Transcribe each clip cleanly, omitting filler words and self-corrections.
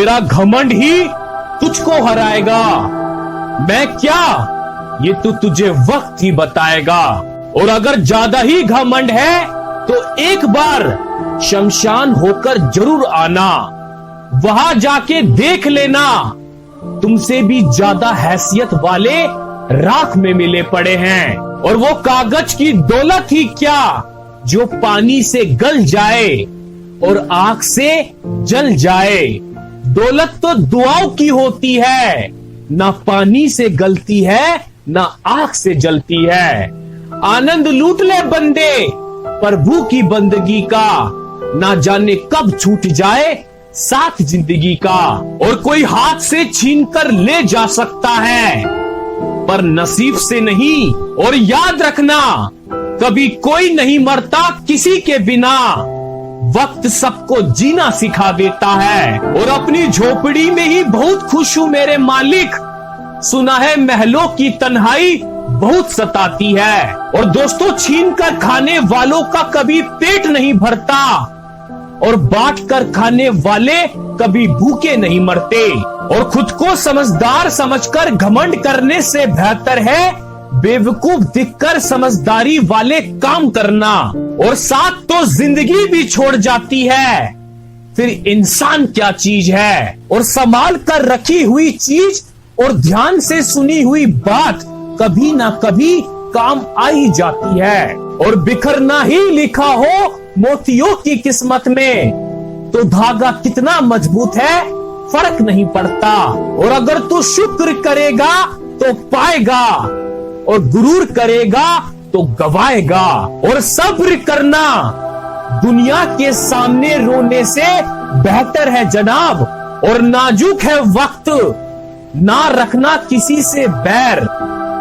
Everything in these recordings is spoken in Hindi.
तेरा घमंड ही तुझको हराएगा। मैं क्या, ये तो तुझे वक्त ही बताएगा। और अगर ज्यादा ही घमंड है तो एक बार शमशान होकर जरूर आना, वहां जाके देख लेना, तुमसे भी ज्यादा हैसियत वाले राख में मिले पड़े हैं। और वो कागज की दौलत ही क्या जो पानी से गल जाए और आग से जल जाए। दौलत तो दुआओं की होती है, ना पानी से गलती है ना आग से जलती है। आनंद लूट ले बंदे प्रभु की बंदगी का, ना जाने कब छूट जाए साथ जिंदगी का। और कोई हाथ से छीन कर ले जा सकता है पर नसीब से नहीं। और याद रखना, कभी कोई नहीं मरता किसी के बिना, वक्त सबको जीना सिखा देता है। और अपनी झोपड़ी में ही बहुत खुश हूँ मेरे मालिक, सुना है महलों की तन्हाई बहुत सताती है। और दोस्तों, छीन कर खाने वालों का कभी पेट नहीं भरता और बांट कर खाने वाले कभी भूखे नहीं मरते। और खुद को समझदार समझकर घमंड करने से बेहतर है बेवकूफ दिखकर समझदारी वाले काम करना। और साथ तो जिंदगी भी छोड़ जाती है, फिर इंसान क्या चीज है। और संभाल कर रखी हुई चीज और ध्यान से सुनी हुई बात कभी ना कभी काम आ ही जाती है। और बिखरना ही लिखा हो मोतियों की किस्मत में तो धागा कितना मजबूत है फर्क नहीं पड़ता। और अगर तू शुक्र करेगा तो पाएगा और गुरूर करेगा तो गवाएगा। और सब्र करना दुनिया के सामने रोने से बेहतर है जनाब। और नाजुक है वक्त, ना रखना किसी से बैर,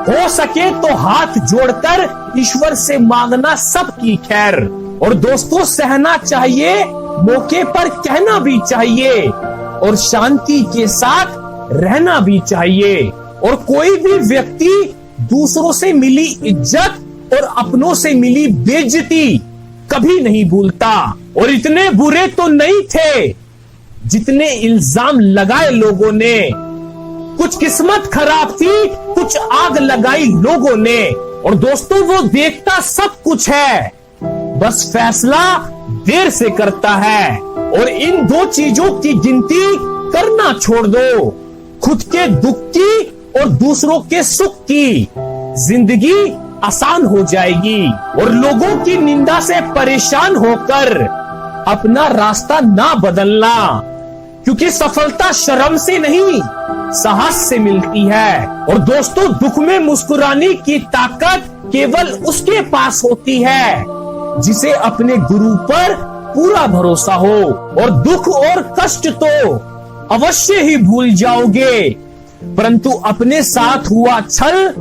हो सके तो हाथ जोड़कर ईश्वर से मांगना सबकी खैर। और दोस्तों, सहना चाहिए, मौके पर कहना भी चाहिए और शांति के साथ रहना भी चाहिए। और कोई भी व्यक्ति दूसरों से मिली इज्जत और अपनों से मिली बेइज्जती कभी नहीं भूलता। और इतने बुरे तो नहीं थे जितने इल्जाम लगाए लोगों ने, कुछ किस्मत खराब थी, कुछ आग लगाई लोगों ने। और दोस्तों, वो देखता सब कुछ है, बस फैसला देर से करता है। और इन दो चीजों की गिनती करना छोड़ दो, खुद के दुख की और दूसरों के सुख की, जिंदगी आसान हो जाएगी। और लोगों की निंदा से परेशान होकर अपना रास्ता ना बदलना, क्योंकि सफलता शर्म से नहीं साहस से मिलती है। और दोस्तों, दुख में मुस्कुराने की ताकत केवल उसके पास होती है जिसे अपने गुरु पर पूरा भरोसा हो। और दुख और कष्ट तो अवश्य ही भूल जाओगे, परंतु अपने साथ हुआ छल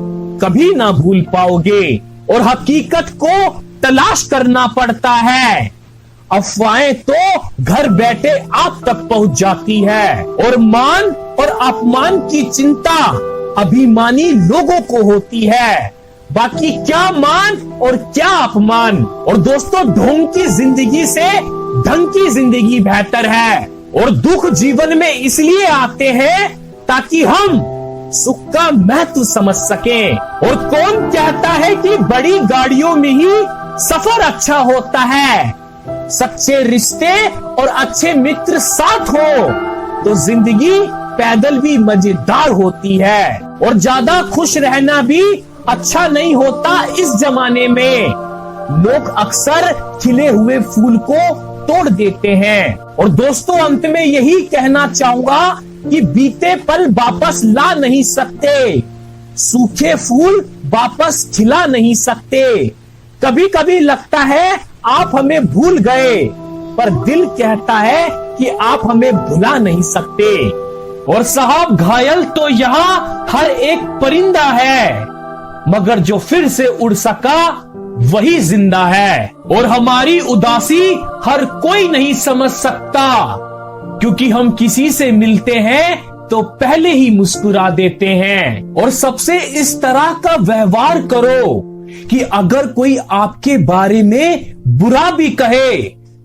कभी ना भूल पाओगे। और हकीकत को तलाश करना पड़ता है, अफवाहें तो घर बैठे आप तक पहुंच जाती है। और मान और अपमान की चिंता अभिमानी लोगों को होती है, बाकी क्या मान और क्या अपमान। और दोस्तों, ढोंग की जिंदगी से ढंग की जिंदगी बेहतर है। और दुख जीवन में इसलिए आते हैं ताकि हम सुख का महत्व समझ सकें। और कौन कहता है कि बड़ी गाड़ियों में ही सफर अच्छा होता है। सच्चे रिश्ते और अच्छे मित्र साथ हो तो जिंदगी पैदल भी मजेदार होती है। और ज्यादा खुश रहना भी अच्छा नहीं होता इस जमाने में, लोग अक्सर खिले हुए फूल को तोड़ देते हैं। और दोस्तों, अंत में यही कहना चाहूंगा कि बीते पल वापस ला नहीं सकते, सूखे फूल वापस खिला नहीं सकते। कभी कभी लगता है आप हमें भूल गए, पर दिल कहता है कि आप हमें भुला नहीं सकते। और साहब, घायल तो यहाँ हर एक परिंदा है, मगर जो फिर से उड़ सका वही जिंदा है। और हमारी उदासी हर कोई नहीं समझ सकता, क्योंकि हम किसी से मिलते हैं तो पहले ही मुस्कुरा देते हैं। और सबसे इस तरह का व्यवहार करो कि अगर कोई आपके बारे में बुरा भी कहे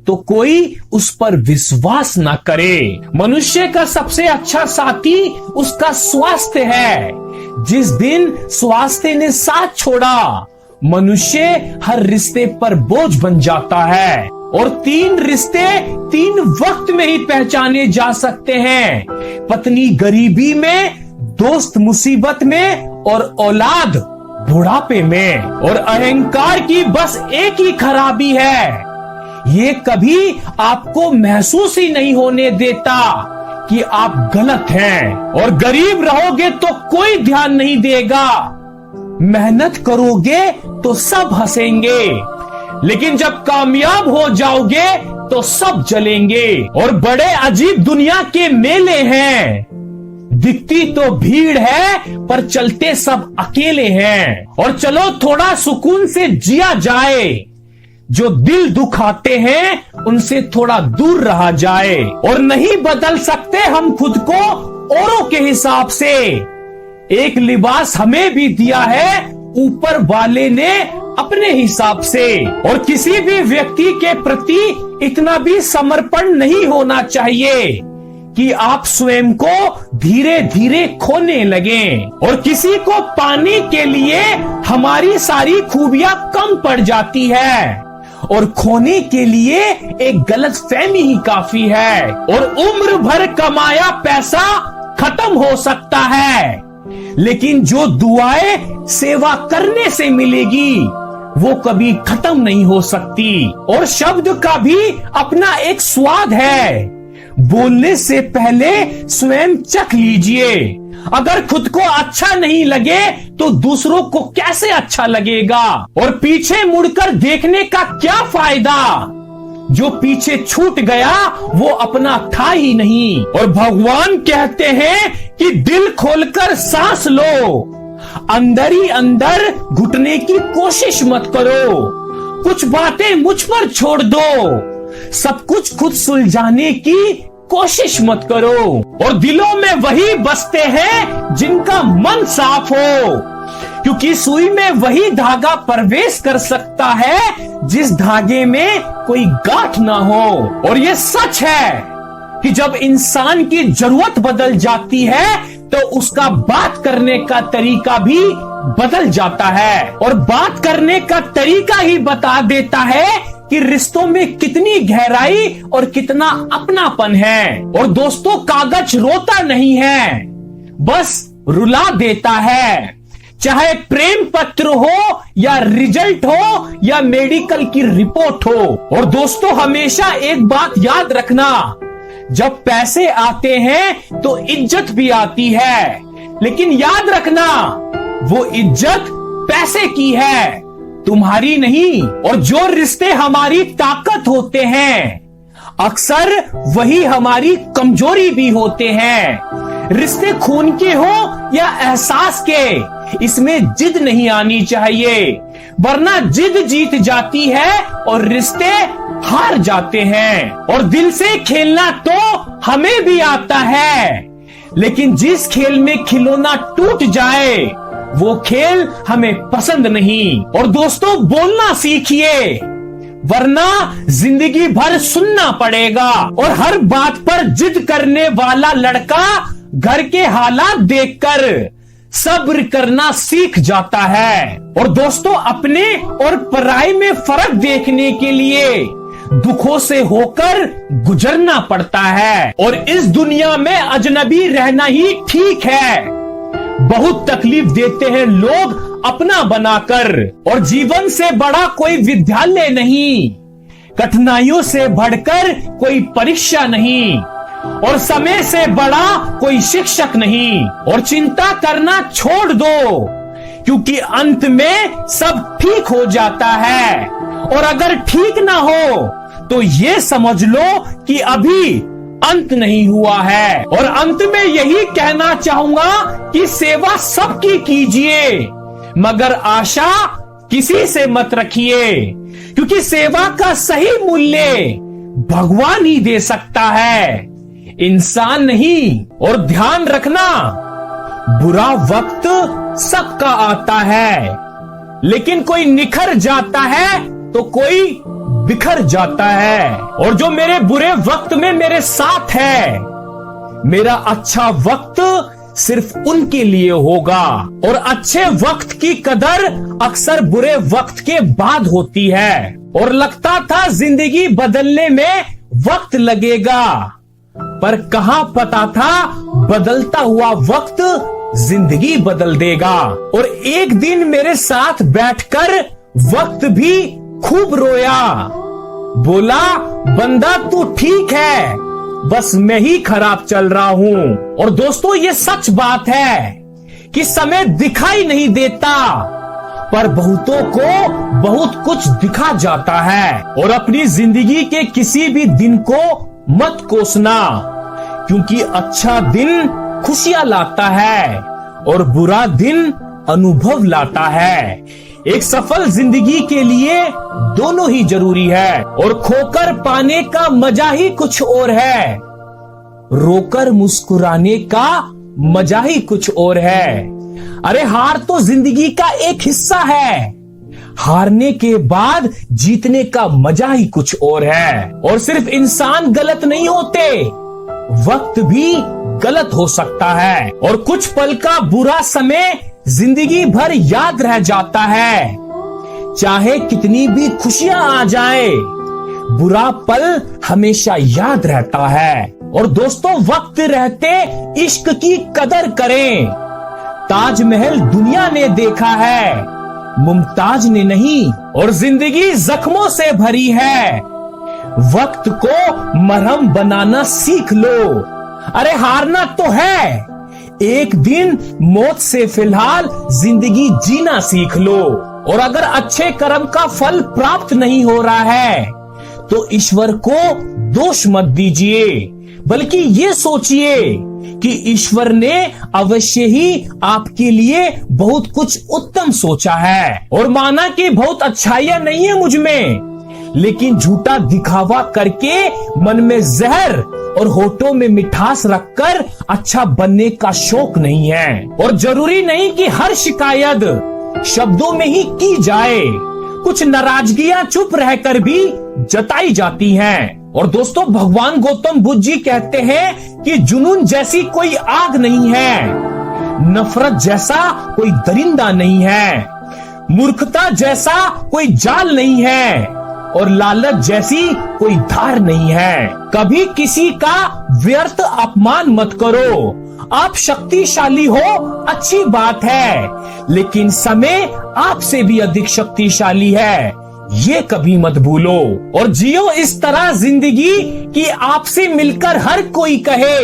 तो कोई उस पर विश्वास ना करे। मनुष्य का सबसे अच्छा साथी उसका स्वास्थ्य है। जिस दिन स्वास्थ्य ने साथ छोड़ा, मनुष्य हर रिश्ते पर बोझ बन जाता है। और 3 रिश्ते 3 वक्त में ही पहचाने जा सकते हैं, पत्नी गरीबी में, दोस्त मुसीबत में और औलाद बुढ़ापे में। और अहंकार की बस एक ही खराबी है, ये कभी आपको महसूस ही नहीं होने देता कि आप गलत हैं। और गरीब रहोगे तो कोई ध्यान नहीं देगा, मेहनत करोगे तो सब हंसेंगे, लेकिन जब कामयाब हो जाओगे तो सब जलेंगे। और बड़े अजीब दुनिया के मेले हैं, दिखती तो भीड़ है पर चलते सब अकेले हैं। और चलो थोड़ा सुकून से जिया जाए, जो दिल दुखाते हैं उनसे थोड़ा दूर रहा जाए। और नहीं बदल सकते हम खुद को औरों के हिसाब से, एक लिबास हमें भी दिया है ऊपर वाले ने अपने हिसाब से। और किसी भी व्यक्ति के प्रति इतना भी समर्पण नहीं होना चाहिए कि आप स्वयं को धीरे धीरे खोने लगें। और किसी को पाने के लिए हमारी सारी खूबियां कम पड़ जाती है, और खोने के लिए एक गलतफहमी ही काफी है। और उम्र भर कमाया पैसा खत्म हो सकता है, लेकिन जो दुआएं सेवा करने से मिलेगी वो कभी खत्म नहीं हो सकती। और शब्द का भी अपना एक स्वाद है, बोलने से पहले स्वयं चख लीजिए। अगर खुद को अच्छा नहीं लगे तो दूसरों को कैसे अच्छा लगेगा। और पीछे मुड़कर देखने का क्या फायदा, जो पीछे छूट गया वो अपना था ही नहीं। और भगवान कहते हैं कि दिल खोलकर सांस लो, अंदर ही अंदर घुटने की कोशिश मत करो, कुछ बातें मुझ पर छोड़ दो, सब कुछ खुद सुलझाने की कोशिश मत करो। और दिलों में वही बसते हैं जिनका मन साफ हो, क्योंकि सुई में वही धागा प्रवेश कर सकता है जिस धागे में कोई गांठ ना हो। और ये सच है कि जब इंसान की जरूरत बदल जाती है तो उसका बात करने का तरीका भी बदल जाता है। और बात करने का तरीका ही बता देता है कि रिश्तों में कितनी गहराई और कितना अपनापन है। और दोस्तों, कागज रोता नहीं है, बस रुला देता है। चाहे प्रेम पत्र हो या रिजल्ट हो या मेडिकल की रिपोर्ट हो। और दोस्तों, हमेशा एक बात याद रखना, जब पैसे आते हैं तो इज्जत भी आती है, लेकिन याद रखना वो इज्जत पैसे की है, तुम्हारी नहीं। और जो रिश्ते हमारी ताकत होते हैं, अक्सर वही हमारी कमजोरी भी होते हैं। रिश्ते खून के हो या एहसास के, इसमें जिद नहीं आनी चाहिए, वरना जिद जीत जाती है और रिश्ते हार जाते हैं। और दिल से खेलना तो हमें भी आता है, लेकिन जिस खेल में खिलौना टूट जाए वो खेल हमें पसंद नहीं। और दोस्तों, बोलना सीखिए, वरना जिंदगी भर सुनना पड़ेगा। और हर बात पर जिद करने वाला लड़का घर के हालात देखकर सब्र करना सीख जाता है। और दोस्तों, अपने और पराई में फर्क देखने के लिए दुखों से होकर गुजरना पड़ता है। और इस दुनिया में अजनबी रहना ही ठीक है। बहुत तकलीफ देते हैं लोग अपना बनाकर, और जीवन से बड़ा कोई विद्यालय नहीं, कठिनाइयों से बढ़कर कोई परीक्षा नहीं, और समय से बड़ा कोई शिक्षक नहीं। और चिंता करना छोड़ दो, क्योंकि अंत में सब ठीक हो जाता है। और अगर ठीक ना हो तो ये समझ लो कि अभी अंत नहीं हुआ है। और अंत में यही कहना चाहूंगा कि सेवा सबकी कीजिए, मगर आशा किसी से मत रखिए, क्योंकि सेवा का सही मूल्य भगवान ही दे सकता है, इंसान नहीं। और ध्यान रखना, बुरा वक्त सबका आता है, लेकिन कोई निखर जाता है तो कोई बिखर जाता है। और जो मेरे बुरे वक्त में मेरे साथ है, मेरा अच्छा वक्त सिर्फ उनके लिए होगा। और अच्छे वक्त की कदर अक्सर बुरे वक्त के बाद होती है। और लगता था जिंदगी बदलने में वक्त लगेगा, पर कहां पता था बदलता हुआ वक्त जिंदगी बदल देगा। और एक दिन मेरे साथ बैठकर वक्त भी खूब रोया, बोला बंदा तू ठीक है, बस मैं ही खराब चल रहा हूं। और दोस्तों ये सच बात है कि समय दिखाई नहीं देता, पर बहुतों को बहुत कुछ दिखा जाता है। और अपनी जिंदगी के किसी भी दिन को मत कोसना, क्योंकि अच्छा दिन खुशियां लाता है और बुरा दिन अनुभव लाता है। एक सफल जिंदगी के लिए दोनों ही जरूरी है। और खोकर पाने का मजा ही कुछ और है, रोकर मुस्कुराने का मजा ही कुछ और है। अरे हार तो जिंदगी का एक हिस्सा है, हारने के बाद जीतने का मजा ही कुछ और है। और सिर्फ इंसान गलत नहीं होते, वक्त भी गलत हो सकता है। और कुछ पल का बुरा समय जिंदगी भर याद रह जाता है, चाहे कितनी भी खुशियां आ जाए, बुरा पल हमेशा याद रहता है। और दोस्तों वक्त रहते इश्क की कदर करें। ताजमहल दुनिया ने देखा है, मुमताज ने नहीं। और जिंदगी जख्मों से भरी है, वक्त को मरहम बनाना सीख लो। अरे हारना तो है, एक दिन मौत से फिलहाल जिंदगी जीना सीख लो। और अगर अच्छे कर्म का फल प्राप्त नहीं हो रहा है तो ईश्वर को दोष मत दीजिए, बल्कि ये सोचिए कि ईश्वर ने अवश्य ही आपके लिए बहुत कुछ उत्तम सोचा है। और माना कि बहुत अच्छाइयां नहीं है मुझ में, लेकिन झूठा दिखावा करके मन में जहर और होठों में मिठास रखकर अच्छा बनने का शौक नहीं है। और जरूरी नहीं कि हर शिकायत शब्दों में ही की जाए, कुछ नाराजगियां चुप रहकर भी जताई जाती हैं। और दोस्तों भगवान गौतम बुद्ध जी कहते हैं कि जुनून जैसी कोई आग नहीं है, नफरत जैसा कोई दरिंदा नहीं है, मूर्खता जैसा कोई जाल नहीं है, और लालच जैसी कोई धार नहीं है। कभी किसी का व्यर्थ अपमान मत करो। आप शक्तिशाली हो, अच्छी बात है, लेकिन समय आपसे भी अधिक शक्तिशाली है, ये कभी मत भूलो। और जियो इस तरह जिंदगी कि आपसे मिलकर हर कोई कहे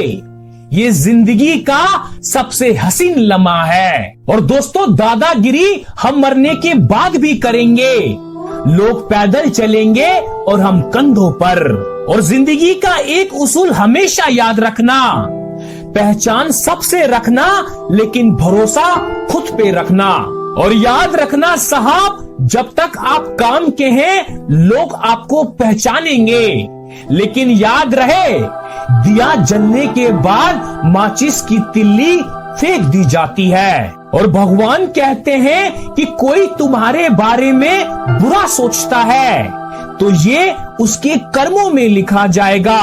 ये जिंदगी का सबसे हसीन लम्हा है। और दोस्तों दादागिरी हम मरने के बाद भी करेंगे, लोग पैदल चलेंगे और हम कंधों पर। और जिंदगी का एक उसूल हमेशा याद रखना, पहचान सबसे रखना, लेकिन भरोसा खुद पे रखना। और याद रखना साहब, जब तक आप काम के हैं लोग आपको पहचानेंगे, लेकिन याद रहे दिया जलने के बाद माचिस की तिल्ली फेंक दी जाती है। और भगवान कहते हैं कि कोई तुम्हारे बारे में बुरा सोचता है तो ये उसके कर्मों में लिखा जाएगा।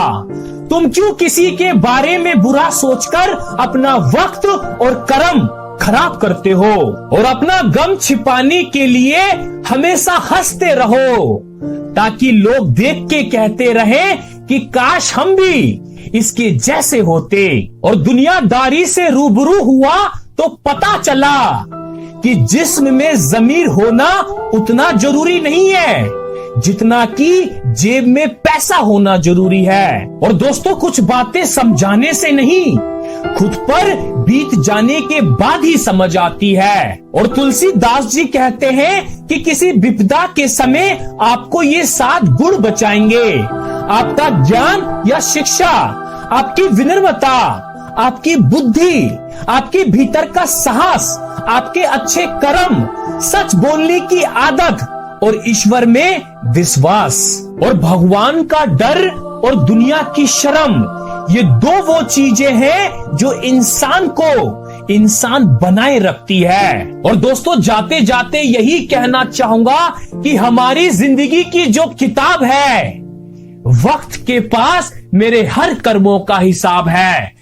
तुम क्यों किसी के बारे में बुरा सोचकर अपना वक्त और कर्म खराब करते हो? और अपना गम छिपाने के लिए हमेशा हंसते रहो, ताकि लोग देख के कहते रहें कि काश हम भी इसके जैसे होते। और दुनियादारी से रूबरू हुआ तो पता चला कि जिस्म में ज़मीर होना उतना जरूरी नहीं है जितना कि जेब में पैसा होना जरूरी है। और दोस्तों कुछ बातें समझाने से नहीं, खुद पर बीत जाने के बाद ही समझ आती है। और तुलसीदास जी कहते हैं कि किसी विपदा के समय आपको ये 7 गुण बचाएंगे, आपका ज्ञान या शिक्षा, आपकी विनम्रता, आपकी बुद्धि, आपके भीतर का साहस, आपके अच्छे कर्म, सच बोलने की आदत और ईश्वर में विश्वास। और भगवान का डर और दुनिया की शर्म, ये 2 वो चीजें हैं जो इंसान को इंसान बनाए रखती है। और दोस्तों, जाते जाते यही कहना चाहूंगा कि हमारी जिंदगी की जो किताब है, वक्त के पास मेरे हर कर्मों का हिसाब है।